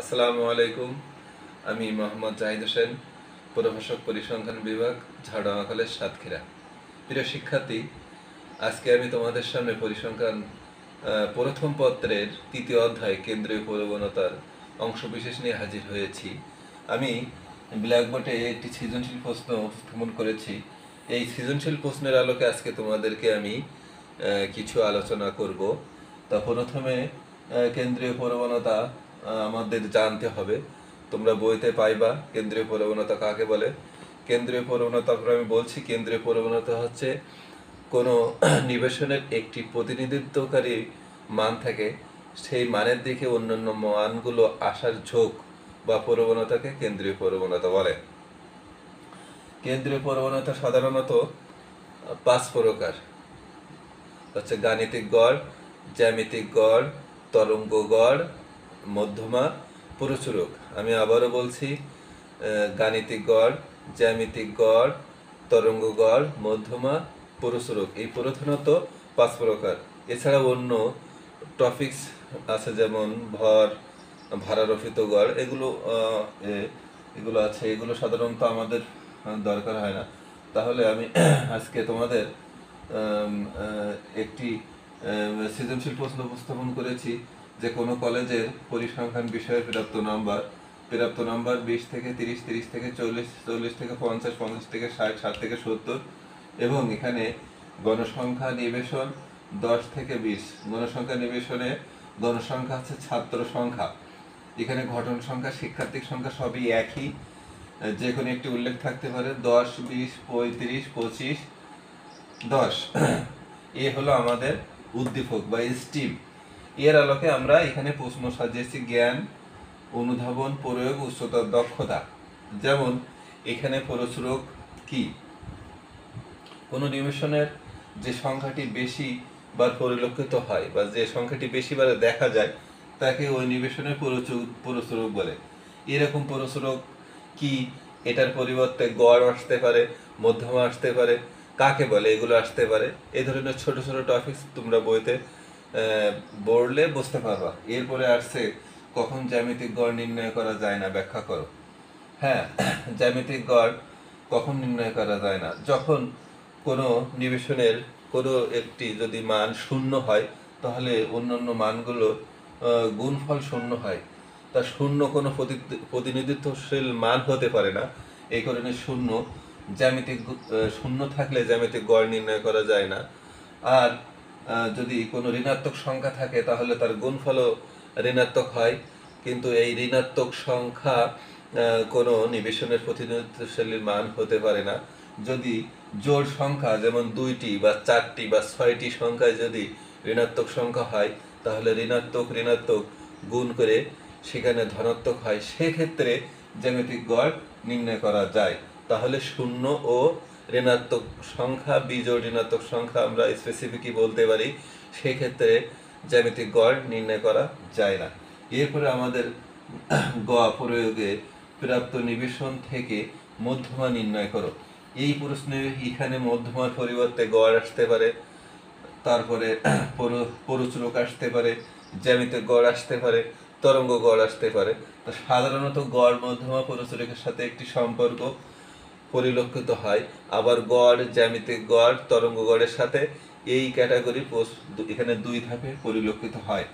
আসসালামু আলাইকুম। আমি মোহাম্মদ জাহিদ হোসেন, প্রভাষক পরিসংখ্যান বিভাগ, ঝাড়ডাঙ্গা কলেজ, সাতক্ষীরা। প্রিয় শিক্ষার্থী, আজকে আমি তোমাদের সামনে পরিসংখ্যান প্রথম পত্রের তৃতীয় অধ্যায় কেন্দ্রীয় প্রবণতার অংশবিশেষ নিয়ে হাজির হয়েছি। আমি ব্ল্যাকবোর্ডে একটি সৃজনশীল প্রশ্ন উপস্থাপন করেছি। এই সৃজনশীল প্রশ্নের আলোকে আজকে তোমাদেরকে আমি কিছু আলোচনা করব। তা প্রথমে কেন্দ্রীয় প্রবণতা আমাদের জানতে হবে। তোমরা বইতে পাইবা কেন্দ্রীয় প্রবণতা কাকে বলে। কেন্দ্রীয় প্রবণতা আমি বলছি, কেন্দ্রীয় প্রবণতা হচ্ছে কোনো নিবেশনের একটি প্রতিনিধিত্বকারী মান থাকে, সেই মানের দিকে অন্যান্য মানগুলো আসার ঝোঁক বা প্রবণতাকে কেন্দ্রীয় প্রবণতা বলে। কেন্দ্রীয় প্রবণতা সাধারণত 5 প্রকার হচ্ছে: গাণিতিক গড়, জ্যামিতিক গড়, তরঙ্গ গড়, মধ্যমা, প্রচুরক। আমি আবারও বলছি, গাণিতিক গড়, জ্যামিতিক গড়, তরঙ্গ গড়, মধ্যমা, প্রচুরক। এই প্রধানত 5 প্রকার। এছাড়াও অন্য টপিকস আছে, যেমন ভর, ভারারোপিত গড়, এগুলো আছে। এগুলো সাধারণত আমাদের দরকার হয় না। তাহলে আমি আজকে তোমাদের একটি সৃজনশীল প্রশ্ন উপস্থাপন করেছি যে কোনো কলেজের পরিসংখ্যান বিষয়ে প্রাপ্ত নাম্বার 20 থেকে 30, 30 থেকে 40, 40 থেকে 50, 50 থেকে 60, 60 থেকে 70, এবং এখানে গণসংখ্যা নিবেশন 10 থেকে 20। গণসংখ্যা নিবেশনে গণসংখ্যা হচ্ছে ছাত্র সংখ্যা, এখানে ঘটন সংখ্যা, শিক্ষার্থীর সংখ্যা সবই একই, যে কোনো একটি উল্লেখ থাকতে পারে। 10, 20, 35, 25, 10 এ হলো আমাদের উদ্দীপক বা স্টিম। এর আলোকে আমরা এখানে প্রশ্ন সাজিয়েছি: জ্ঞান, অনুধাবন, প্রয়োগ, উচ্চতর দক্ষতা। যেমন এখানে প্রচুরক কি? কোনো নিবেশনের যে সংখ্যাটি বেশি বার পরিলক্ষিত হয় বা যে সংখ্যাটি বেশি বারে দেখা যায় তাকে ওই নিবেশনের প্রচুরক বলে। এরকম প্রচুরক কি? এটার পরিবর্তে গড় আসতে পারে, মধ্যমা আসতে পারে, কাকে বলে এগুলো আসতে পারে। এই ধরনের ছোট ছোট টপিকস তোমরা বইতে পড়লে বুঝতে পারবা। এরপরে আসছে কখন জ্যামিতিক গড় নির্ণয় করা যায় না, ব্যাখ্যা করো। হ্যাঁ, জ্যামিতিক গড় কখন নির্ণয় করা যায় না? যখন কোনো নিবেশনের কোনো একটি যদি মান শূন্য হয়, তাহলে অন্যান্য মানগুলো গুণফল শূন্য হয়। তা শূন্য কোনো প্রতিনিধিত্বশীল মান হতে পারে না, এই কারণে শূন্য থাকলে জ্যামিতিক গড় নির্ণয় করা যায় না। আর যদি কোনো ঋণাত্মক সংখ্যা থাকে তাহলে তার গুণফলও ঋণাত্মক হয়, কিন্তু এই ঋণাত্মক সংখ্যা কোনো নিবেশনের প্রতিনিধিত্বশীল মান হতে পারে না। যদি জোড় সংখ্যা যেমন 2টি বা 4টি বা 6টি সংখ্যায় যদি ঋণাত্মক সংখ্যা হয়, তাহলে ঋণাত্মক ঋণাত্মক গুণ করে সেখানে ধনাত্মক হয়, সেক্ষেত্রে জ্যামিতিক গড় নির্ণয় করা যায়। তাহলে শূন্য ও ঋণাত্মক সংখ্যা, বিজোড় ঋণাত্মক সংখ্যা আমরা স্পেসিফিকই বলতে পারি, সেক্ষেত্রে জ্যামিতিক গড় নির্ণয় করা যায় না। এরপরে আমাদের প্রয়োগে প্রাপ্ত নিবেশন থেকে মধ্যমা নির্ণয় করো। এই প্রশ্নে এখানে মধ্যমার পরিবর্তে গড় আসতে পারে, তারপরে প্রচুরক আসতে পারে, জ্যামিতিক গড় আসতে পারে, তরঙ্গ গড় আসতে পারে। তো সাধারণত গড়, মধ্যমা, প্রচুরকের সাথে একটি সম্পর্ক পরিলক্ষিত হয়। আবার গড়, জ্যামিতিক গড়, তরঙ্গ গড়ের সাথে এই ক্যাটাগরি এখানে 2 ধাপে পরিলক্ষিত হয়।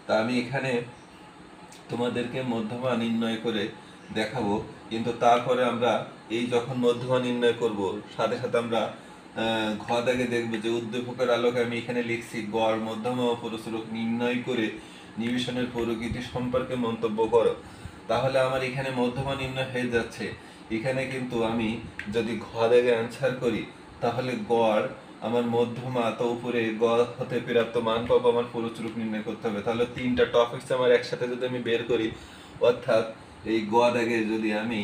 তা আমি এখানে তোমাদেরকে মধ্যমা নির্ণয় করে দেখাবো, কিন্তু তারপরে আমরা এই যখন মধ্যমা নির্ণয় করব, সাথে সাথে আমরা ঘ দাগে দেখবো যে উদ্দীপকের আলোকে আমি এখানে লিখছি: গড়, মধ্যমা ও প্রচুরক নির্ণয় করে নিবেশনের প্রকৃতি সম্পর্কে মন্তব্য করো। তাহলে আমার এখানে মধ্যমা নির্ণয় হয়ে যাচ্ছে। এখানে কিন্তু আমি যদি ঘ দাগে অ্যান্সার করি, তাহলে গড় আমার মধ্যমা, তো উপরে গড় হতে প্রাপ্ত মান পাবো, আমার প্রচুরক নির্ণয় করতে হবে। তাহলে 3টা টপিকস আমার একসাথে যদি আমি বের করি, অর্থাৎ এই গ দাগে যদি আমি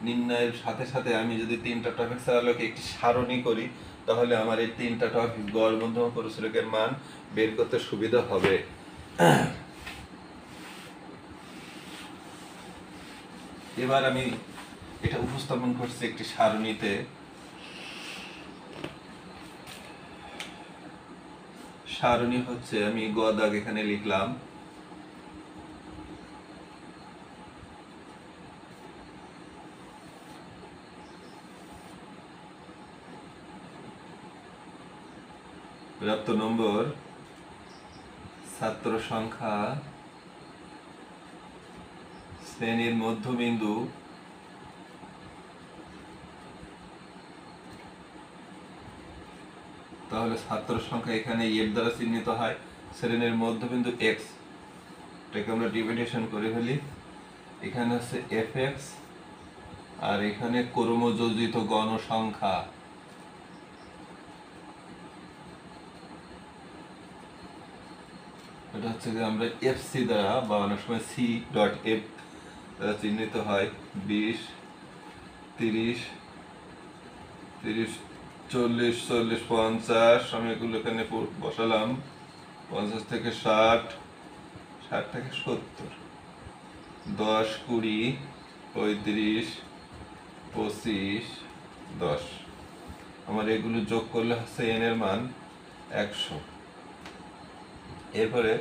নির্ণয়ের সাথে সাথে আমি যদি 3টা টপিক্সের আলোকে একটি সারণী করি, তাহলে আমার এই 3টা টপিক গড়, মধ্যমা, প্রচুরকের মান বের করতে সুবিধা হবে। এবার আমি এটা উপস্থাপন করছি একটি সারণীতে। সারণী হচ্ছে, আমি গ দাগ এখানে লিখলাম, প্রাপ্ত নম্বর ছাত্র সংখ্যা শ্রেণীর মধ্যবিন্দু তাহলে ছাত্র সংখ্যা এখানে এফ দ্বারা চিহ্নিত হয়, শ্রেণীর মধ্যবিন্দু এক্স, এটাকে আমরা ডিভিডেশন করে ফেলি। এখানে হচ্ছে এফ এক্স আর এখানে ক্রমযোজিত গণসংখ্যা, এটা হচ্ছে যে আমরা এফ সি দ্বারা বা অনেক সময় সি ডট এফ দ্বারা চিহ্নিত হয়। 20, 30, 30, 40, 40, 50, আমি এগুলো এখানে বসালাম। 50 থেকে 60, 60 থেকে 70, 10, 20, 35, 25, 10। আমার এগুলো যোগ করলে হচ্ছে এন এর মান 100। এরপরে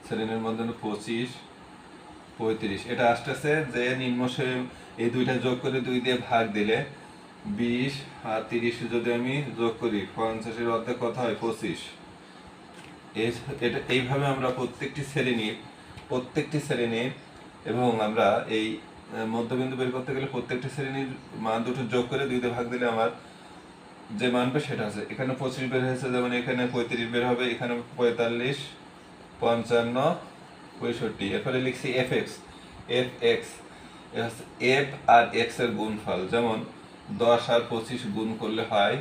শ্রেণীর মধ্যে 25, 35, এটা আসতেছে যে নিম্নসে এই দুইটা যোগ করে 2 দিয়ে ভাগ দিলে 20 আর 30 যদি আমি যোগ করি 50-এর অর্ধেক কত হয়? 25। এটা এইভাবে আমরা প্রত্যেকটি শ্রেণীর এবং আমরা এই মধ্যবিন্দু বের করতে গেলে প্রত্যেকটি শ্রেণীর মান দুটো যোগ করে 2 দিয়ে ভাগ দিলে আমার যে মানবে সেটা আছে। এখানে 25 বের হয়েছে, যেমন এখানে 35 বের হবে, এখানে 45, 55, 65। এরপরে লিখছি F x. F R x এর গুণফল, যেমন 10 আর 25 গুণ করলে হয়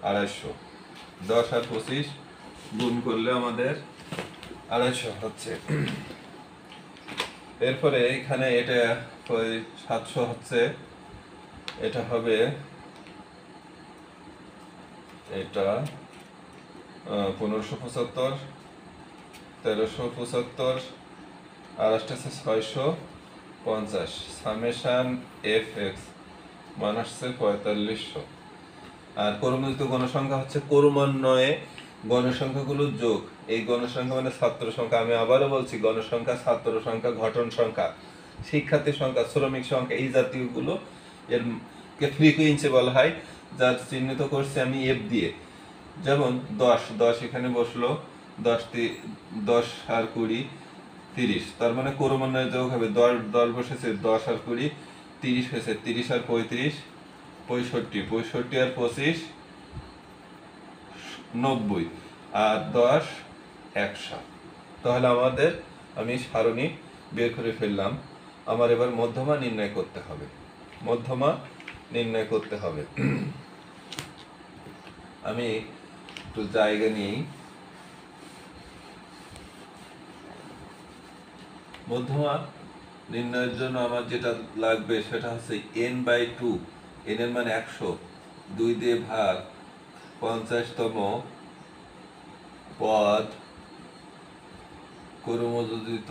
250। 10 আর 25 গুণ করলে আমাদের 250 হচ্ছে। এরপরে এখানে এটা 700 হচ্ছে, এটা হবে এটা 1575, 1375 আর আসতেছে 650। সামেশন এফ এক্স মান আসছে 4500। আর ক্রমযুক্ত গণসংখ্যা হচ্ছে ক্রমান্বয়ে গণসংখ্যাগুলোর যোগ। এই গণসংখ্যা মানে ছাত্র সংখ্যা, আমি আবারও বলছি, গণসংখ্যা, ছাত্র সংখ্যা, ঘটন সংখ্যা, শিক্ষার্থী সংখ্যা, শ্রমিক সংখ্যা, এই জাতীয়গুলো এর কে ফ্রিকোয়েন্সি বলা হয়, যার চিহ্নিত করছি আমি এফ দিয়ে। যেমন 10 এখানে বসলো, 10 আর 20, 30, তার মানে ক্রমান্বয়ে যোগ হবে। 10 বসেছে, 10 আর 20, 30 হয়েছে, 30 আর 35, 65, 65 আর 25, 90 আর 10, 100। তাহলে আমি সারণী বের করে ফেললাম। আমার এবার মধ্যমা নির্ণয় করতে হবে। আমি একটু জায়গা নিই। মধ্যমা নির্ণয়ের জন্য আমার যেটা লাগবে সেটা হচ্ছে n/2, n এর মান 100, 2 দিয়ে ভাগ 50তম পদ ক্রমযোজিত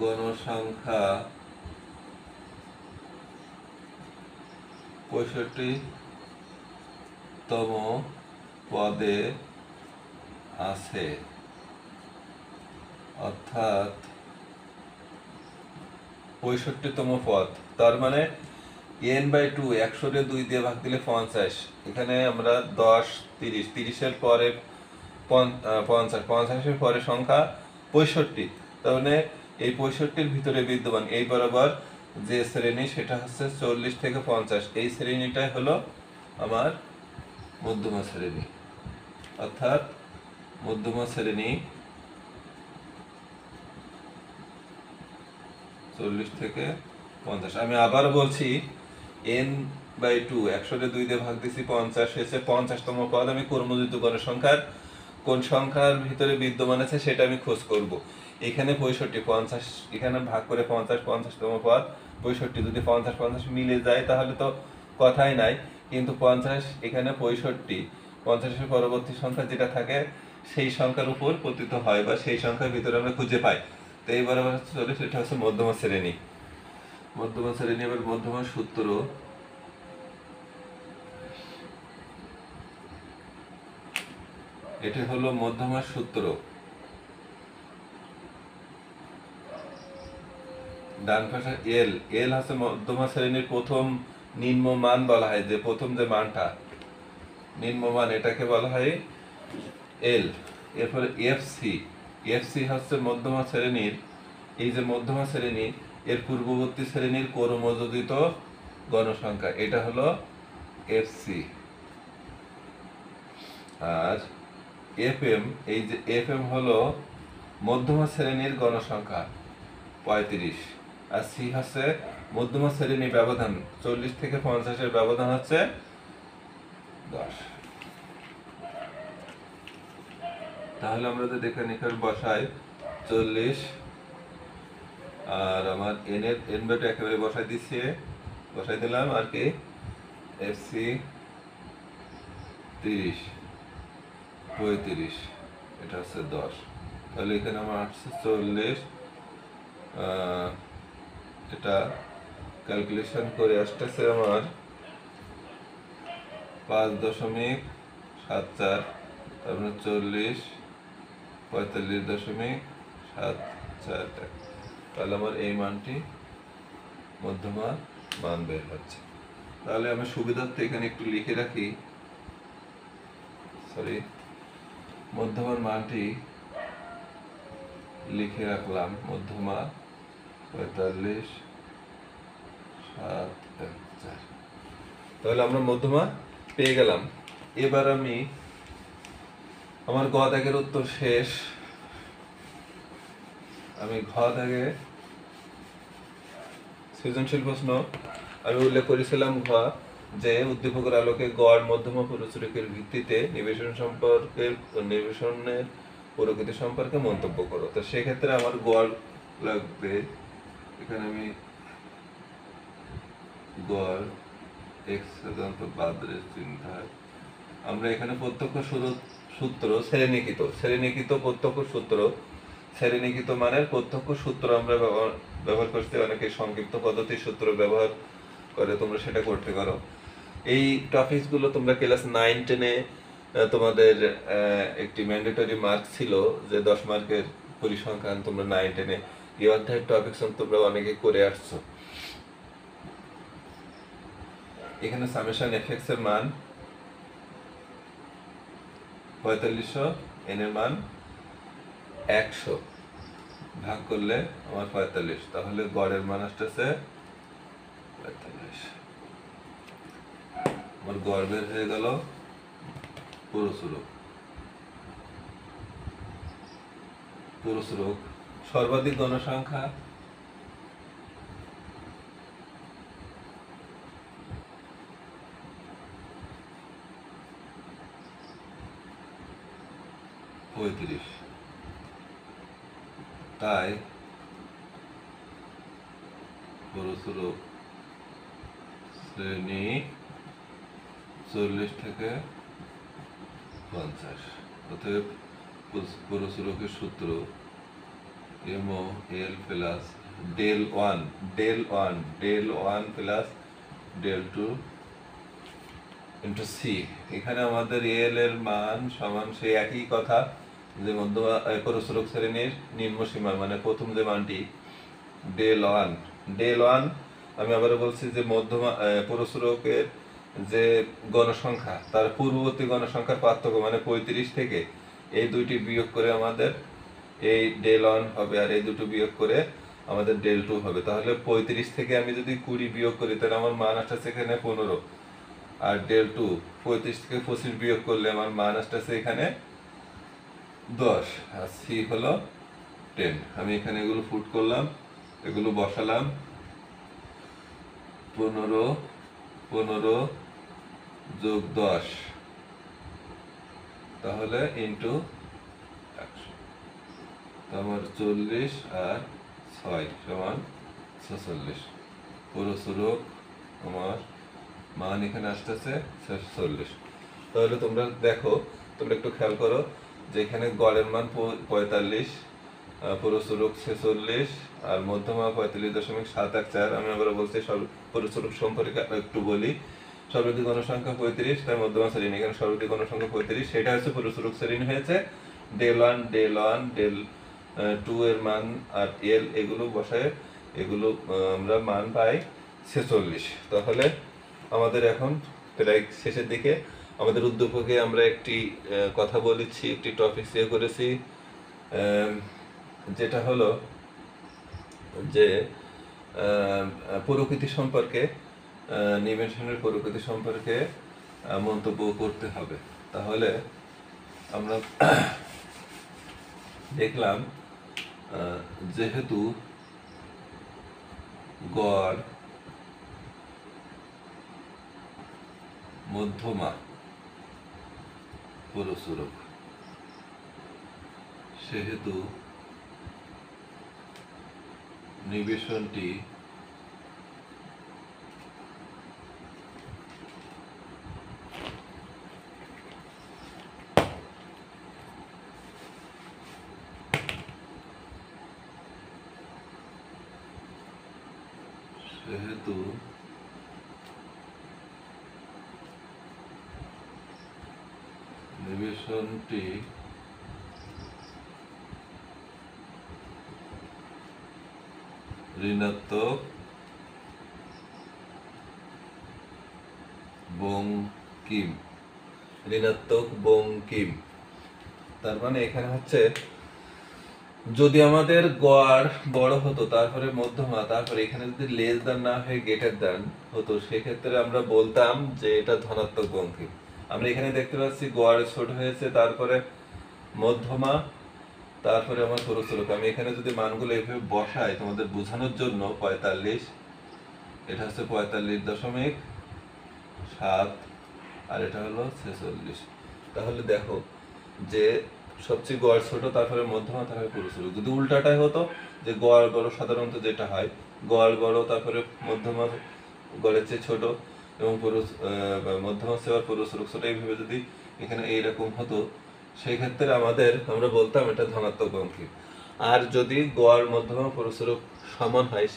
গণসংখ্যা 65তম পদে আছে, অর্থাৎ 65তম পদ। তার মানে n/2, 100 2 দিয়ে ভাগ দিলে 50। এখানে আমরা 10, 30, 30-এর পরে 50, 50-এর পরে সংখ্যা 65। তার মানে এই 65-র ভিতরে বিদ্যমান এই বরাবর যে শ্রেণী সেটা হচ্ছে 40 থেকে 50। এই শ্রেণীটাই হলো আমার মধ্যমা শ্রেণী, অর্থাৎ মধ্যমা শ্রেণী 40 থেকে 50। আমি আবার বলছি, n/2, 100 2 দিয়ে ভাগ দিছি 50 হয়েছে 50তম পদ। আমি ক্রমযুক্ত গণসংখ্যার কোন সংখ্যার ভিতরে বিদ্যমান আছে সেটা আমি খোঁজ করব। এখানে 65, 50 এখানে ভাগ করে 50, 50তম পদ 65। যদি 50, 50 মিলে যায় তাহলে তো কথাই নাই, কিন্তু 50 এখানে 65, 50-এর পরবর্তী সংখ্যা যেটা থাকে সেই সংখ্যার উপর পতিত হয় বা সেই সংখ্যার ভিতরে আমরা খুঁজে পাই। তো এই বরাবর চলে, সেটা হচ্ছে মধ্যমা শ্রেণী। এবার মধ্যমার সূত্র। এটা হলো মধ্যমার সূত্র। ডান পাশে এল হচ্ছে মধ্যমা শ্রেণীর প্রথম নিম্ন মান বলা হয়, যে প্রথম যে মানটা নিম্নমান এটাকে বলা হয় এল। এরপরে এফসি হচ্ছে মধ্যমা শ্রেণীর, এই যে মধ্যমা শ্রেণী এর পূর্ববর্তী শ্রেণীর ক্রমযোজিত গণসংখ্যা, এটা হলো এফসি। আর এফএম, এই যে এফএম হলো মধ্যমা শ্রেণীর গণসংখ্যা 35, আর সি হচ্ছে মধ্যমা শ্রেণী ব্যবধান 40 থেকে 50-এর ব্যবধান হচ্ছে 10। তাহলে আমরা যদি এখানে বসাই 40, আর আমার এন ভ্যালু একেবারে বসাই দিলাম, আর কি এফসি 30, 35, এটা হচ্ছে 10। তাহলে এখানে আমার আসছে 40, এটা ক্যালকুলেশন করে আসতেছে আমার 5.74, তারপরে 40, 45.74। তাহলে আমার এই মানটি মধ্যমা মান বের হচ্ছে। তাহলে আমি সুবিধার্থে এখানে একটু লিখে রাখি, মধ্যমার মানটি লিখে রাখলাম, মধ্যমা 45.74। তাহলে আমরা মধ্যমা পেয়ে গেলাম। এবার আমি আমার গ দাগের উত্তর শেষ, আমি ঘ দাগে সৃজনশীল প্রশ্ন আমি উল্লেখ করেছিলাম ঘ, যে উদ্দীপকের আলোকে গড় মধ্যমা প্রচুরকের ভিত্তিতে নিবেশনের প্রকৃতি সম্পর্কে মন্তব্য করো। তো সেক্ষেত্রে আমার গড় লাগবে, এখানে আমি গড় এক্স সাধারণত বাদের চিন্তায় আমরা এখানে প্রত্যক্ষ সূত্র শ্রেণীকৃত প্রত্যক্ষ সূত্র, শ্রেণীকৃত মানের প্রত্যক্ষ সূত্র আমরা ব্যবহার করতে, অনেকে সংক্ষিপ্ত পদ্ধতির সূত্র ব্যবহার করে, তোমরা সেটা করতে পারো। এই টপিকসগুলো তোমরা ক্লাস 9-10-এ তোমাদের একটি ম্যান্ডেটরি মার্ক ছিল যে 10 মার্কের পরিসংখ্যান, তোমরা 9-10-এ এই অধ্যায়ের টপিকস তোমরা অনেকে করে আসছো। এখানে সামেশন এফএক্স এর মান 4500, এন এর মান 100, ভাগ করলে আমার 45, তাহলে গড়ের মান আসতেছে 45। আমার গড় বের হয়ে গেল পুরুষরূপ সর্বাধিক গণসংখ্যা তাই পুরুষরূপ শ্রেণী 40 থেকে 50। অতএব পুরুষরূপের সূত্র MO L plus del one plus del two into C. এখানে আমাদের এল এর মান সমান সেই একই কথা, যে মধ্যমা পুরুষরূপ শ্রেণীর নিম্ন সীমা, মানে প্রথম যে মানটি ডেল ওয়ান। আমি আবারও বলছি যে মধ্যমা পুরুষরূপের যে গণসংখ্যা তার পূর্ববর্তী গণসংখ্যার পার্থক্য, মানে 35 থেকে এই দুইটি বিয়োগ করে আমাদের এই ডেল ওয়ান হবে, আর এই দুটো বিয়োগ করে আমাদের ডেল টু হবে। তাহলে 35 থেকে আমি যদি 20 বিয়োগ করি, তাহলে আমার মান আসতেছে এখানে 15, আর ডেল টু 35 থেকে 25 বিয়োগ করলে আমার মান আসতেছে এখানে 10, আর সি হলো 10। আমি এখানে এগুলো ফুট করলাম, এগুলো বসালাম, 15 যোগ 10, তাহলে ইন্টু 100, আমার 40 আর 6 সমান 46। পুরুষরূপ আমার মান এখানে আসতেছে 46। তাহলে তোমরা দেখো, তোমরা একটু খেয়াল করো যে এখানে গড়ের মান 45, পুরুষরূপ 46, আর মধ্যমা 45.714। আমি আবার বলছি পুরুষরূপ সম্পর্কে একটু বলি। সর্বাধিক গণসংখ্যা 35, তাই মধ্যমা শ্রেণী, এখানে সর্বাধিক গণসংখ্যা 35, সেটা হচ্ছে পুরুষরূপ শ্রেণী হয়েছে। ডেল ওয়ান ডেল টু এর মান আর এল এগুলো বসায় এগুলো আমরা মান পাই 46। তাহলে আমাদের এখন প্রায় শেষের দিকে, আমাদের উদ্যোগে আমরা একটি কথা বলেছি, একটি টপিক শেয়ার করেছি, যেটা হলো যে প্রকৃতি সম্পর্কে, নিমেষণের প্রকৃতি সম্পর্কে মন্তব্য করতে হবে। তাহলে আমরা দেখলাম যেহেতু গড়, মধ্যমা, পরিসরক, সেহেতু নিবেশনটি নিবেশনটি ঋণাত্মক বঙ্কিম, ঋণাত্মক বঙ্কিম। তার মানে এখানে হচ্ছে যদি আমাদের গড় বড় হতো, তারপরে মধ্যমা, তারপরে এখানে যদি লেস দ্যান না হয়ে গ্রেটার দ্যান হতো, সেক্ষেত্রে আমরা বলতাম যে এটা ধনাত্মক বঙ্কিম। আমরা এখানে দেখতে পাচ্ছি গড় ছোট হয়েছে, তারপরে মধ্যমা, তারপরে আমার পরিসরক। আমি এখানে যদি মানগুলো এইভাবে বসাই তোমাদের বোঝানোর জন্য, 45, এটা হচ্ছে 45.7, আর এটা হলো 46। তাহলে দেখো যে সবচেয়ে গড় ছোট, তারপরে মধ্যমা, তারপরে পরিসরক। যদি উল্টাটাই হতো যে গড় বড়, সাধারণত যেটা হয় গড় বড়, তারপরে মধ্যমা গড়ের চেয়ে ছোট, এবং মধ্যমা চেয়ে পরিসরক ছোট, এইভাবে যদি এখানে এইরকম হতো, সেই ক্ষেত্রে আমরা বলতাম এটা ধনাত্মক বঙ্কিম। আর যদি গড়, মধ্যমা, পরিসরক সমান হয়,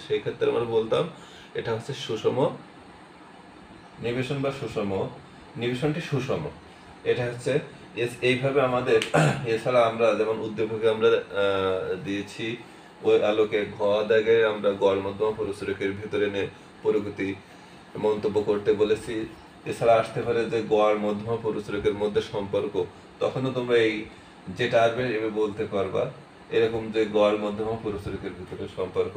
সেই ক্ষেত্রে আমরা বলতাম এটা হচ্ছে সুষম নিবেশন বা সুষম, নিবেশনটি সুষম। এটা হচ্ছে এইভাবে আমাদের। এছাড়া আমরা যেমন উদ্দীপকে আমরা দিয়েছি, ওই আলোকে ঘ দাগে আমরা গড়, মধ্যমা, পরিসরকের ভিতরে প্রকৃতি মন্তব্য করতে বলেছি। এছাড়া আসতে পারে যে গড়, মধ্যমা, পরিসরকের মধ্যে সম্পর্ক, তখনও তোমরা এই যেটা আসবে এভাবে বলতে পারবা, এরকম যে গড়, মধ্যমা, পরিসরকের ভিতরে সম্পর্ক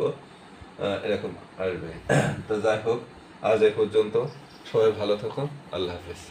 এরকম আসবে। তো যাই হোক, আজ এ পর্যন্ত। সবাই ভালো থাকো। আল্লাহ হাফেজ।